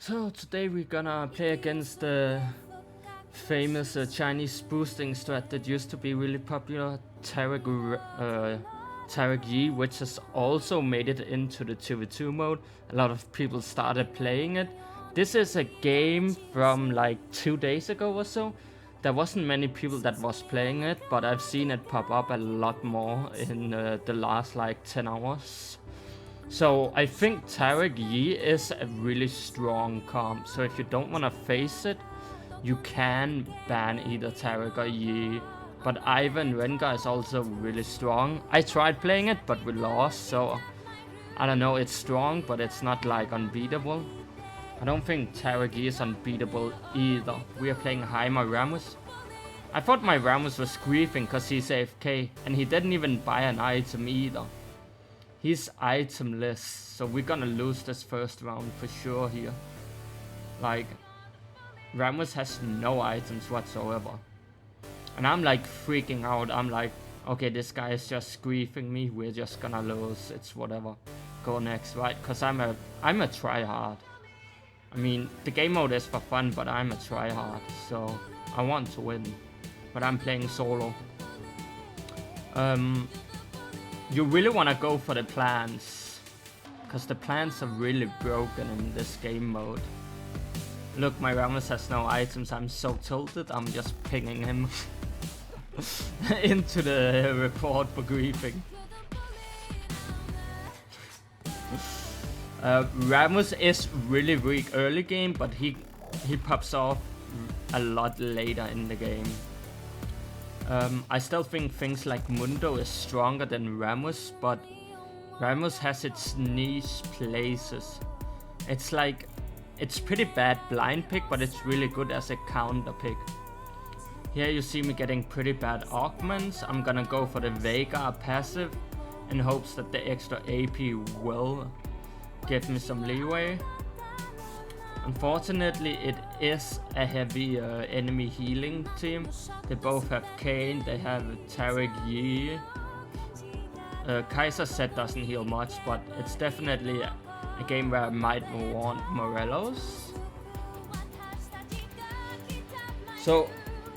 So today we're gonna play against the famous Chinese boosting strat that used to be really popular, taric+yi, which has also made it into the 2v2 mode. A lot of people started playing it. This is a game from like 2 days ago or so. There wasn't many people that was playing it, but I've seen it pop up a lot more in the last like 10 hours. So I think taric+yi is a really strong comp, so if you don't want to face it, you can ban either taric or yi. But Ivan Rengar is also really strong. I tried playing it, but we lost, so I don't know, it's strong, but it's not like unbeatable. I don't think taric+yi is unbeatable either. We are playing my Rammus. I thought my Rammus was griefing because he's AFK, and he didn't even buy an item either. He's itemless, so we're gonna lose this first round for sure here. Like, Rammus has no items whatsoever. And I'm like freaking out. I'm like, okay, this guy is just griefing me. We're just gonna lose. It's whatever. Go next, right? Because I'm a tryhard. I mean, the game mode is for fun, but I'm a tryhard. So I want to win. But I'm playing solo. You really want to go for the plants, because the plants are really broken in this game mode. Look, my Rammus has no items. I'm so tilted. I'm just pinging him into the report for griefing. Rammus is really weak early game, but he pops off a lot later in the game. I still think things like Mundo is stronger than Rammus, but Rammus has its niche places. It's like, it's pretty bad blind pick, but it's really good as a counter pick. Here you see me getting pretty bad augments. I'm gonna go for the Vega passive in hopes that the extra AP will give me some leeway. Unfortunately, it is a heavy enemy healing team. They both have Kane, they have taric+yi. Kaiser set doesn't heal much, but it's definitely a game where I might want Morelos. So,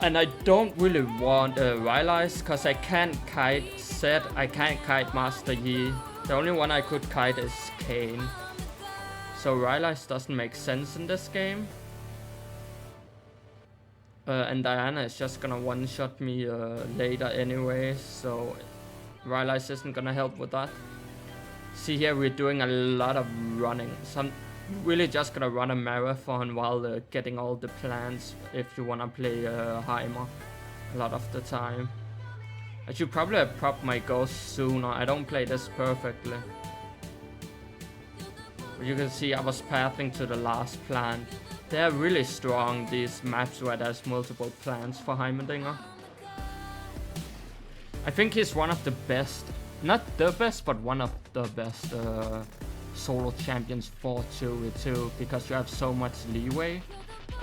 and I don't really want Rylai's, because I can't kite Set, I can't kite Master Yi. The only one I could kite is Kane. So Rylai's doesn't make sense in this game. And Diana is just gonna one-shot me later anyway, so Rylai's isn't gonna help with that. See here, we're doing a lot of running. So I'm really just gonna run a marathon while getting all the plants if you wanna play Heimer a lot of the time. I should probably have propped my ghost sooner. I don't play this perfectly. You can see I was pathing to the last plant. They're really strong, these maps where there's multiple plants for Heimerdinger. I think he's one of the best, not the best, but one of the best solo champions for 2v2, because you have so much leeway.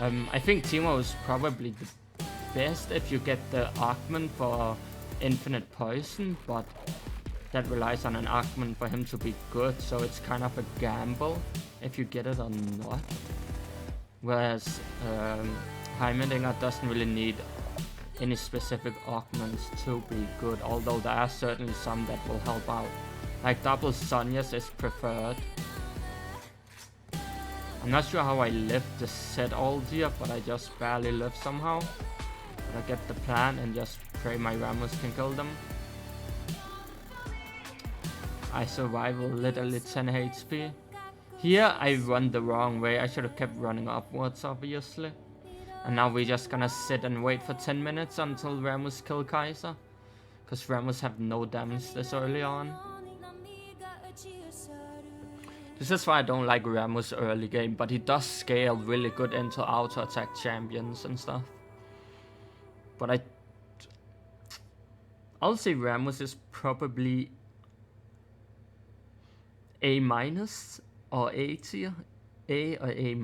I think Teemo is probably the best if you get the augment for infinite poison, but that relies on an augment for him to be good, so it's kind of a gamble if you get it or not. Whereas Heimerdinger doesn't really need any specific augments to be good, although there are certainly some that will help out. Like double Sonya's is preferred. I'm not sure how I lived the set all year, but I just barely lived somehow. But I get the plan and just pray my Rammus can kill them. I survive literally 10 HP. Here I run the wrong way. I should have kept running upwards, obviously. And now we're just gonna sit and wait for 10 minutes until Rammus kill Kaiser. Because Rammus have no damage this early on. This is why I don't like Rammus early game, but he does scale really good into auto attack champions and stuff. But I'll say Rammus is probably A- or A tier. A or A-,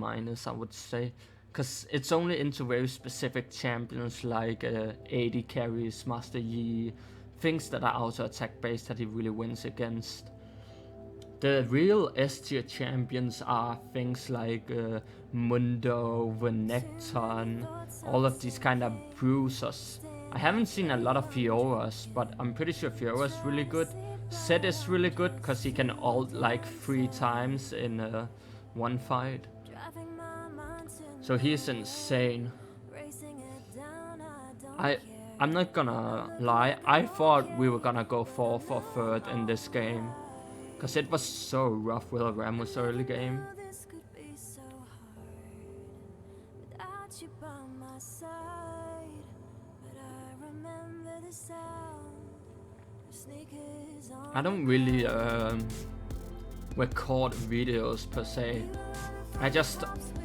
I would say. Because it's only into very specific champions like AD carries, Master Yi, things that are auto attack based that he really wins against. The real S tier champions are things like Mundo, Renekton, all of these kind of bruisers. I haven't seen a lot of Fioras, but I'm pretty sure Fiora's really good. Zed is really good because he can ult like 3 times in one fight. So he's insane. I'm not gonna lie, I thought we were gonna go 4 for third in this game. Because it was so rough with a Rammus early game. I don't really record videos per se. I just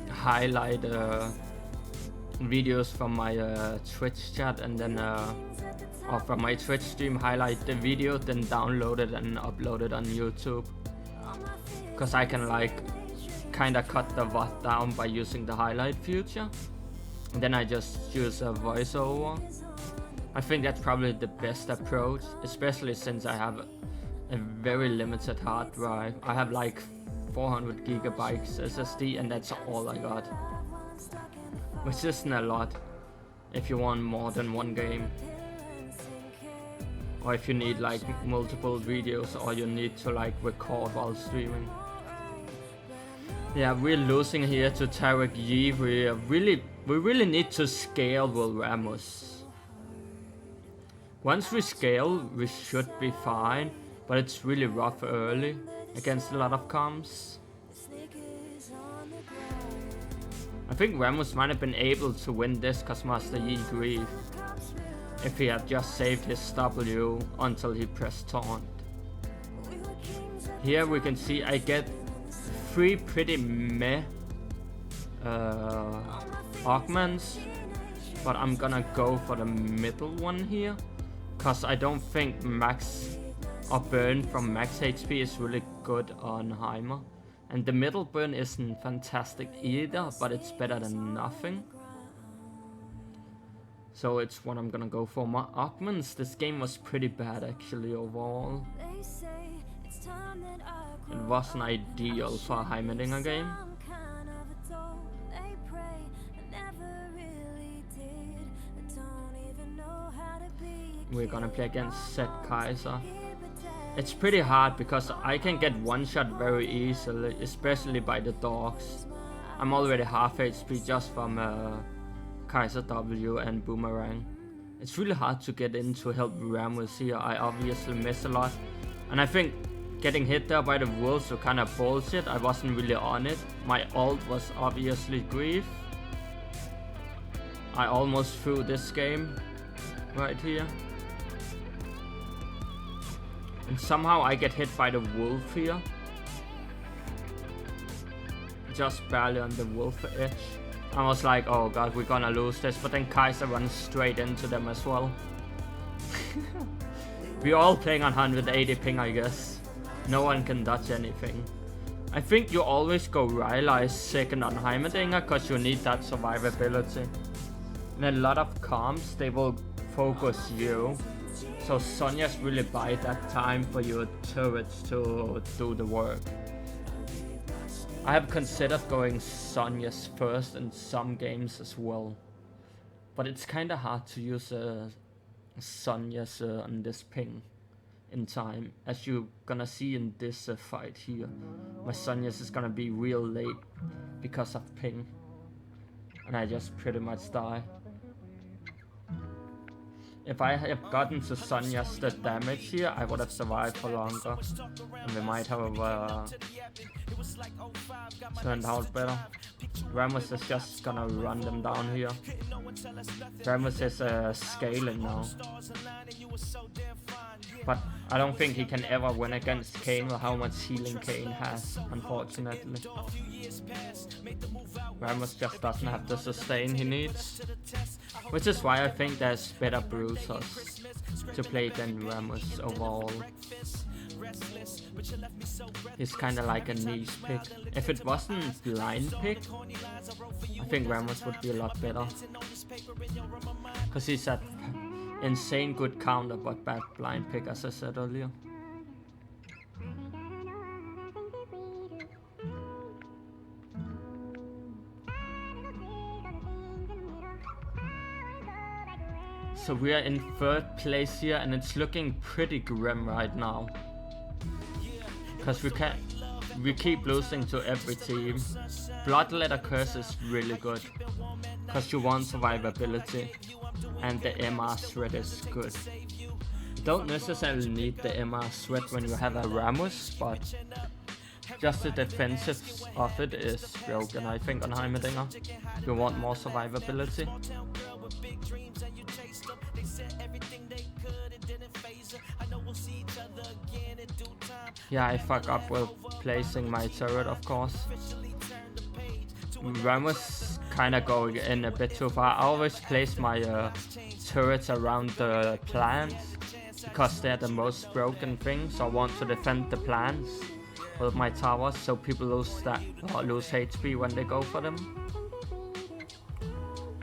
highlight videos from my Twitch chat and then or from my Twitch stream, highlight the video, then download it and upload it on YouTube. Cause I can like kinda cut the VOD down by using the highlight feature. And then I just use a voiceover. I think that's probably the best approach, especially since I have a very limited hard drive. I have like 400 gigabytes SSD and that's all I got. Which isn't a lot if you want more than one game. Or if you need like multiple videos or you need to like record while streaming. Yeah, we're losing here to taric+yi. We really need to scale with Rammus. Once we scale, we should be fine, but it's really rough early against a lot of comps. I think Rammus might have been able to win this cause Master Yi griefed if he had just saved his W until he pressed taunt. Here we can see I get 3 pretty meh augments, but I'm gonna go for the middle one here cause I don't think max or burn from max HP is really good on Heimer. And the middle burn isn't fantastic either, but it's better than nothing. So it's what I'm gonna go for. My augments, this game was pretty bad actually overall. It wasn't ideal for a Heimerdinger game. We're gonna play against Zed Kaiser. It's pretty hard because I can get one shot very easily, especially by the dogs. I'm already half HP just from Kaiser W and Boomerang. It's really hard to get in to help Rammus here. I obviously miss a lot. And I think getting hit there by the wolves was kind of bullshit. I wasn't really on it. My ult was obviously grief. I almost threw this game right here. And somehow I get hit by the wolf here. Just barely on the wolf edge. I was like, oh god, we're gonna lose this. But then Kaiser runs straight into them as well. We're all playing on 180 ping, I guess. No one can dodge anything. I think you always go Rylai's second on Heimerdinger because you need that survivability. In a lot of comps, they will focus you. So Sonya's really buy that time for your turrets to do the work. I have considered going Sonya's first in some games as well. But it's kinda hard to use Sonya's on this ping in time. As you're gonna see in this fight here. My Sonya's is gonna be real late because of ping. And I just pretty much die. If I had gotten to Sonya's the damage here, I would have survived for longer. And we might have turned out better. Rammus is just gonna run them down here. Rammus is scaling now. But I don't think he can ever win against Kayn with how much healing Kayn has, unfortunately. Rammus just doesn't have the sustain he needs. Which is why I think there's better bruisers to play than Rammus overall. He's kinda like a niche pick. If it wasn't blind pick, I think Rammus would be a lot better. Cause he's at insane good counter but bad blind pick, as I said earlier. So we are in 3rd place here, and it's looking pretty grim right now. Because we keep losing to every team. Bloodletter Curse is really good, because you want survivability, and the MR threat is good. You don't necessarily need the MR threat when you have a Rammus, but just the defensive of it is broken, I think, on Heimerdinger. You want more survivability. Yeah, I fuck up with placing my turret, of course. Rammus kinda going in a bit too far. I always place my turrets around the plants, because they're the most broken thing, so I want to defend the plants with my towers, so people lose HP when they go for them.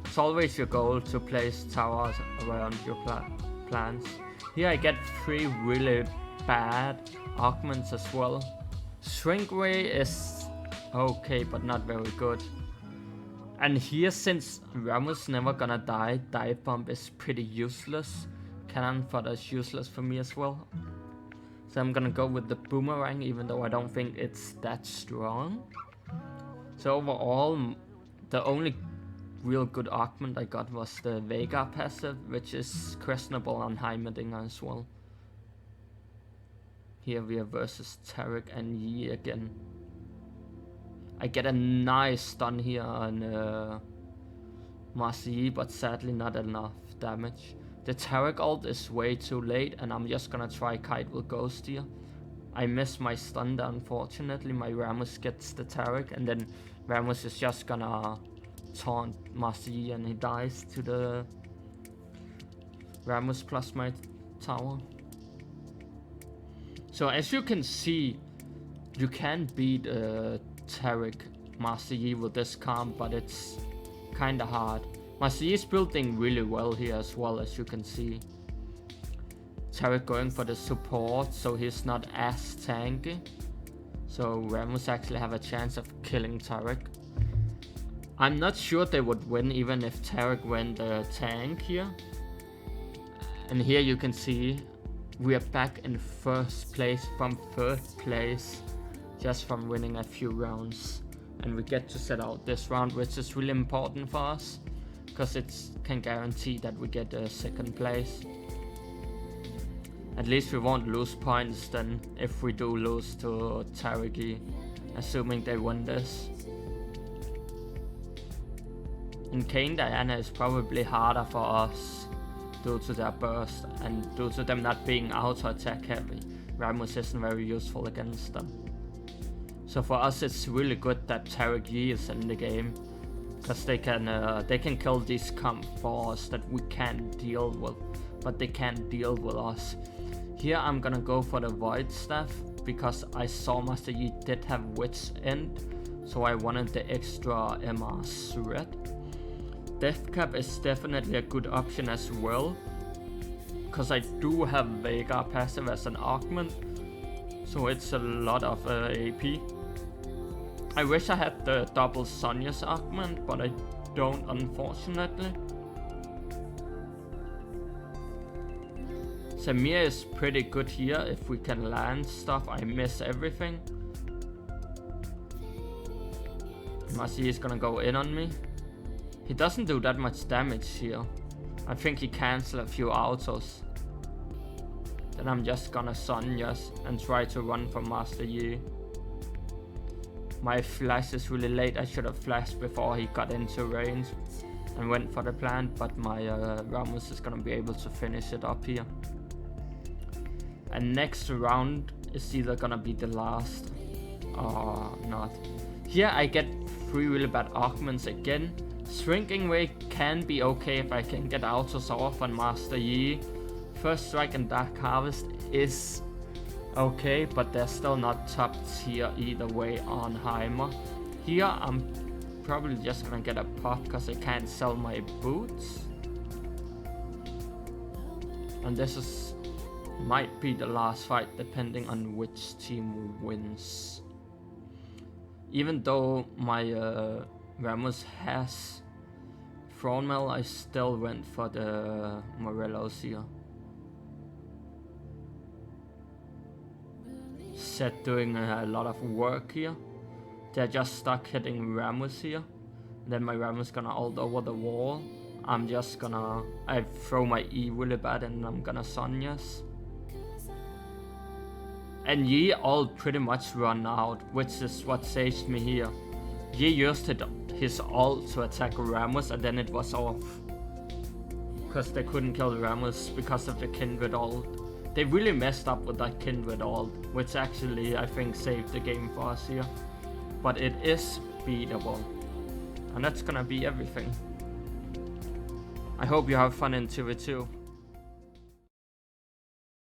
It's always your goal to place towers around your plants. Here I get 3 really bad augments as well. Shrink Ray is okay, but not very good. And here, since Rammus never gonna die, Dive Bomb is pretty useless. Cannon Fodder is useless for me as well. So I'm gonna go with the Boomerang, even though I don't think it's that strong. So overall, the only real good augment I got was the Vega passive, which is questionable on Heimerdinger as well. Here we are versus taric+yi again. I get a nice stun here on Master Yi, but sadly not enough damage. The Taric ult is way too late, and I'm just gonna try Kite with Ghost here. I miss my stun, unfortunately. My Rammus gets the Taric, and then Rammus is just gonna taunt Master Yi, and he dies to the Rammus plus my tower. So as you can see, you can beat Taric Master Yi with this comp, but it's kinda hard. Master Yi is building really well here as well, as you can see. Taric going for the support, so he's not as tanky. So Rammus actually have a chance of killing Taric. I'm not sure they would win even if Taric went tank here. And here you can see we are back in 1st place from 3rd place, just from winning a few rounds. And we get to set out this round, which is really important for us, because it can guarantee that we get 2nd place. At least we won't lose points then if we do lose to taric+yi, assuming they win this. And Kayn Diana is probably harder for us due to their burst and due to them not being auto attack heavy. Rammus isn't very useful against them. So for us it's really good that taric+yi is in the game, because they can kill these comp for us that we can't deal with, but they can't deal with us. Here I'm gonna go for the Void Staff, because I saw Master Yi did have Wit's End, so I wanted the extra MR threat. Death Cap is definitely a good option as well, because I do have Vega passive as an augment, so it's a lot of AP. I wish I had the double Sonya's augment, but I don't, unfortunately. Samir is pretty good here if we can land stuff. I miss everything. Masi is gonna go in on me. He doesn't do that much damage here. I think he cancels a few autos. Then I'm just gonna Sonya's and try to run from Master Yi. My flash is really late. I should have flashed before he got into range and went for the plant, but my Rammus is gonna be able to finish it up here. And next round is either gonna be the last or not. Here I get 3 really bad augments again. Shrinking Ray can be okay if I can get autos off on Master Yi. First Strike and Dark Harvest is okay, but they're still not top tier either way on Heimer. Here I'm probably just gonna get a pop because I can't sell my boots. And this might be the last fight depending on which team wins. Even though my Rammus has prawn mel, I still went for the Morellos here. Set doing a lot of work here. They're just stuck hitting rammus here. Then my rammus gonna ult over the wall. I'm just gonna... I throw my E really bad and I'm gonna Sonya's. And Yi ult pretty much run out, which is what saves me here. Yi used his ult to attack rammus and then it was off. Because they couldn't kill rammus because of the kindred ult. They really messed up with that kindred ult, which actually I think saved the game for us here. But it is beatable. And that's gonna be everything. I hope you have fun in 2v2.